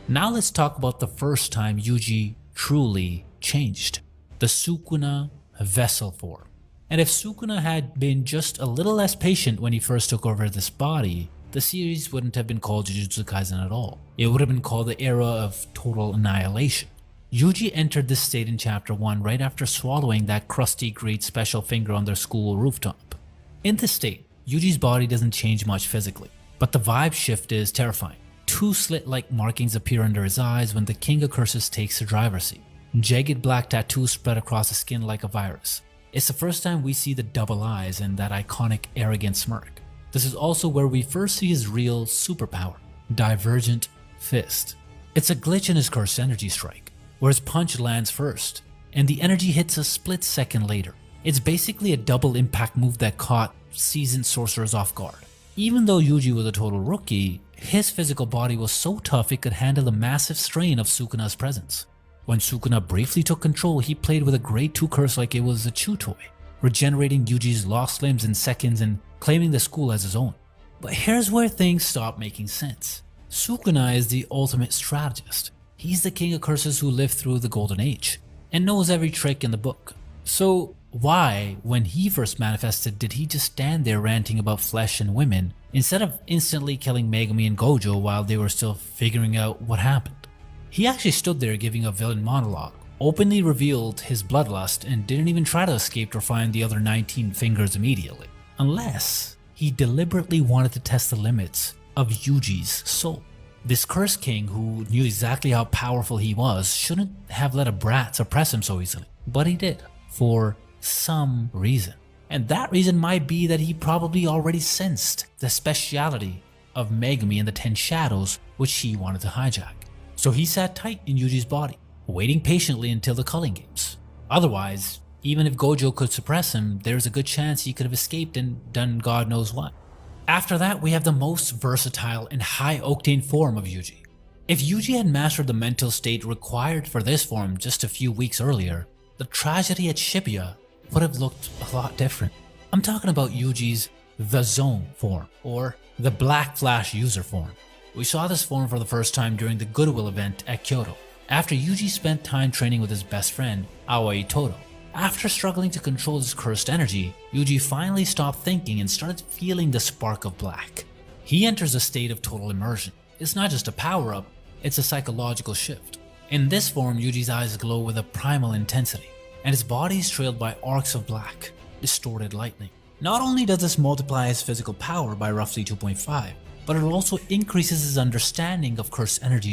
Now let's talk about the first time Yugi truly changed. The Sukuna vessel form. And if Sukuna had been just a little less patient when he first took over this body, the series wouldn't have been called Jujutsu Kaisen at all. It would have been called the era of total annihilation. Yugi entered this state in chapter 1 right after swallowing that crusty great special finger on their school rooftop. In this state, Yuji's body doesn't change much physically, but the vibe shift is terrifying. Two slit-like markings appear under his eyes when the King of Curses takes the driver's seat. Jagged black tattoos spread across his skin like a virus. It's the first time we see the double eyes and that iconic arrogant smirk. This is also where we first see his real superpower, Divergent Fist. It's a glitch in his cursed energy strike, where his punch lands first, and the energy hits a split second later. It's basically a double impact move that caught seasoned sorcerers off guard. Even though Yugi was a total rookie, his physical body was so tough it could handle the massive strain of Sukuna's presence. When Sukuna briefly took control, he played with a grade 2 curse like it was a chew toy, regenerating Yuji's lost limbs in seconds and claiming the school as his own. But here's where things stop making sense. Sukuna is the ultimate strategist. He's the King of Curses who lived through the Golden Age and knows every trick in the book. So why, when he first manifested, did he just stand there ranting about flesh and women instead of instantly killing Megumi and Gojo while they were still figuring out what happened? He actually stood there giving a villain monologue, openly revealed his bloodlust, and didn't even try to escape or find the other 19 fingers immediately. Unless he deliberately wanted to test the limits of Yuji's soul. This cursed king, who knew exactly how powerful he was, shouldn't have let a brat suppress him so easily. But he did, for some reason. And that reason might be that he probably already sensed the speciality of Megumi and the 10 shadows which he wanted to hijack. So he sat tight in Yuji's body, waiting patiently until the culling games. Otherwise, even if Gojo could suppress him, there's a good chance he could have escaped and done God knows what. After that, we have the most versatile and high-octane form of Yugi. If Yugi had mastered the mental state required for this form just a few weeks earlier, the tragedy at Shibuya would have looked a lot different. I'm talking about Yuji's The Zone form, or the Black Flash user form. We saw this form for the first time during the Goodwill event at Kyoto, after Yugi spent time training with his best friend, Aoi Todo. After struggling to control his cursed energy, Yugi finally stopped thinking and started feeling the spark of black. He enters a state of total immersion. It's not just a power-up, it's a psychological shift. In this form, Yuji's eyes glow with a primal intensity, and his body is trailed by arcs of black, distorted lightning. Not only does this multiply his physical power by roughly 2.5, but it also increases his understanding of cursed energy